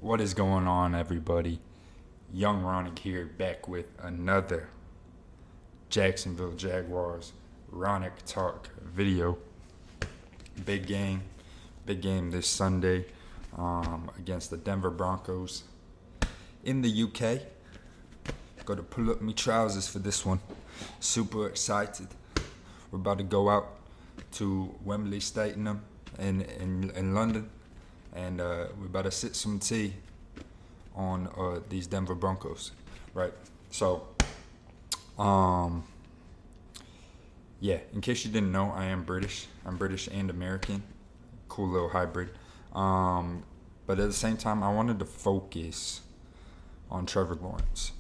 What is going on, everybody? Young Ronick here, back with another Jacksonville Jaguars Ronick Talk video. Big game, big game this Sunday against the Denver Broncos in the UK. Got to pull up my trousers for this one. Super excited. We're about to go out to Wembley Stadium in London, and we're about to sip some tea on these Denver Broncos, right? So, yeah, in case you didn't know, I am British. I'm British and American. Cool little hybrid. But at the same time, I wanted to focus on Trevor Lawrence.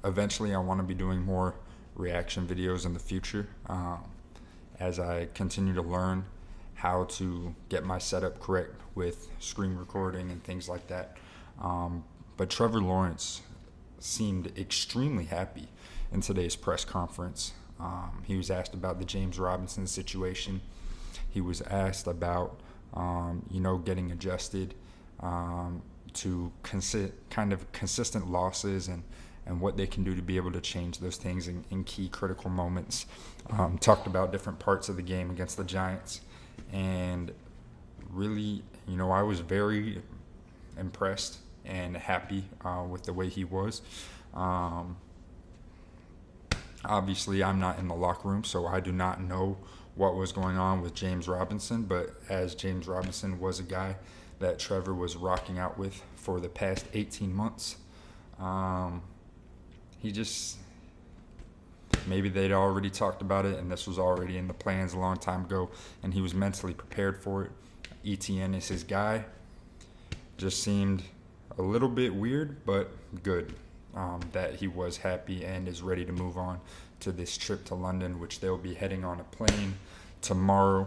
Eventually, I want to be doing more reaction videos in the future as I continue to learn how to get my setup correct with screen recording and things like that. But Trevor Lawrence seemed extremely happy in today's press conference. He was asked about the James Robinson situation. He was asked about, getting adjusted to kind of consistent losses and what they can do to be able to change those things in key critical moments. Talked about different parts of the game against the Giants. And really, I was very impressed and happy with the way he was. Obviously, I'm not in the locker room, so I do not know what was going on with James Robinson. But as James Robinson was a guy that Trevor was rocking out with for the past 18 months, he just... Maybe they'd already talked about it, and this was already in the plans a long time ago, and he was mentally prepared for it. ETN is his guy. Just seemed a little bit weird, but good that he was happy and is ready to move on to this trip to London, which they'll be heading on a plane tomorrow.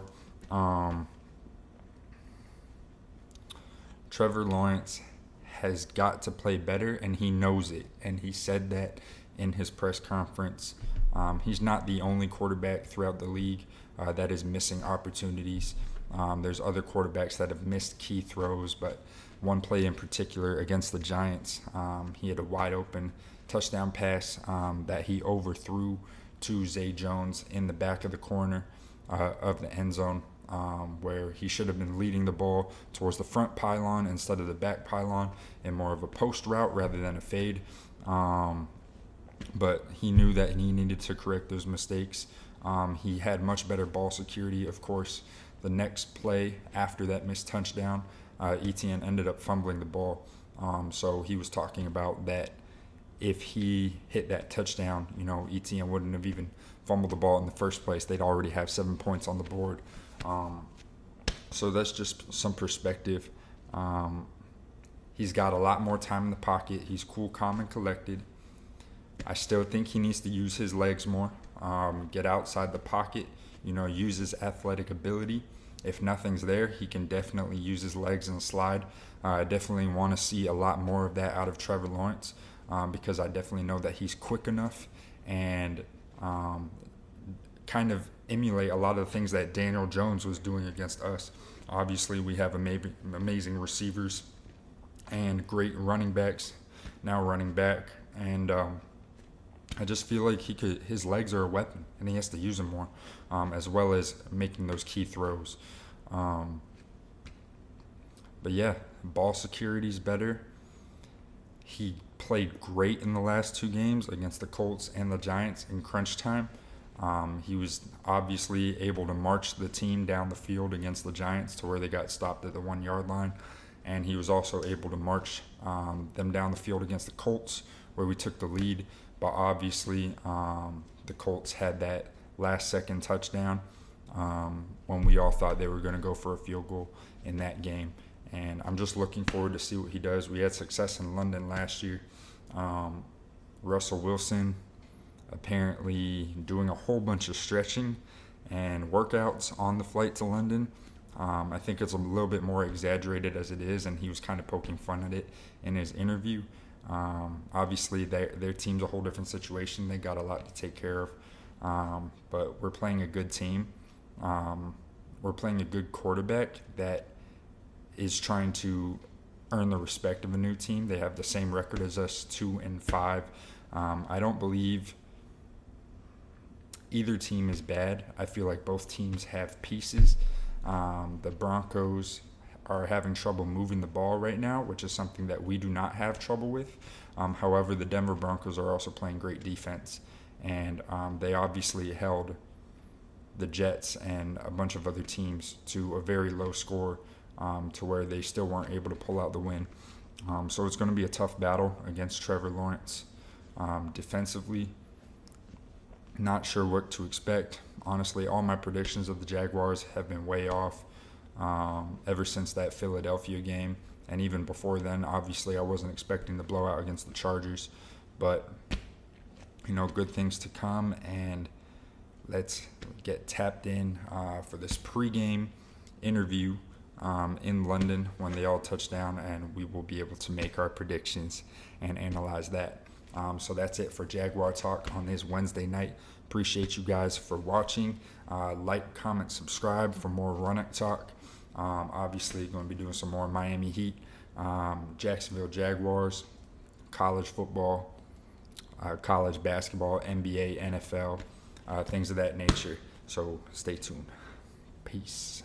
Trevor Lawrence has got to play better, and he knows it, and he said that in his press conference. He's not the only quarterback throughout the league that is missing opportunities. There's other quarterbacks that have missed key throws, but one play in particular against the Giants, he had a wide open touchdown pass that he overthrew to Zay Jones in the back of the corner of the end zone, where he should have been leading the ball towards the front pylon instead of the back pylon in more of a post route rather than a fade. But he knew that he needed to correct those mistakes. He had much better ball security, of course. The next play after that missed touchdown, Etienne ended up fumbling the ball. So he was talking about that if he hit that touchdown, Etienne wouldn't have even fumbled the ball in the first place. They'd already have 7 points on the board. So that's just some perspective. He's got a lot more time in the pocket. He's cool, calm, and collected. I still think he needs to use his legs more, get outside the pocket, use his athletic ability. If nothing's there, he can definitely use his legs and slide. I definitely want to see a lot more of that out of Trevor Lawrence because I definitely know that he's quick enough and kind of emulate a lot of the things that Daniel Jones was doing against us. Obviously, we have amazing receivers and great running backs, now running back, and I just feel like his legs are a weapon, and he has to use them more, as well as making those key throws. But yeah, ball security's better. He played great in the last 2 games against the Colts and the Giants in crunch time. He was obviously able to march the team down the field against the Giants to where they got stopped at the 1-yard line. And he was also able to march them down the field against the Colts, where we took the lead. But obviously, the Colts had that last-second touchdown when we all thought they were going to go for a field goal in that game. And I'm just looking forward to see what he does. We had success in London last year. Russell Wilson apparently doing a whole bunch of stretching and workouts on the flight to London. I think it's a little bit more exaggerated as it is, and he was kind of poking fun at it in his interview. Obviously, their team's a whole different situation. They got a lot to take care of. But we're playing a good team. We're playing a good quarterback that is trying to earn the respect of a new team. They have the same record as us, 2-5. I don't believe either team is bad. I feel like both teams have pieces. The Broncos are having trouble moving the ball right now, which is something that we do not have trouble with. However, the Denver Broncos are also playing great defense, and they obviously held the Jets and a bunch of other teams to a very low score, to where they still weren't able to pull out the win. So it's going to be a tough battle against Trevor Lawrence. Defensively, not sure what to expect. Honestly, all my predictions of the Jaguars have been way off ever since that Philadelphia game. And even before then, obviously, I wasn't expecting the blowout against the Chargers. But, good things to come. And let's get tapped in for this pregame interview in London when they all touch down. And we will be able to make our predictions and analyze that. So that's it for Jaguar Talk on this Wednesday night. Appreciate you guys for watching. Like, comment, subscribe for more Run-It Talk. Obviously, going to be doing some more Miami Heat, Jacksonville Jaguars, college football, college basketball, NBA, NFL, things of that nature. So stay tuned. Peace.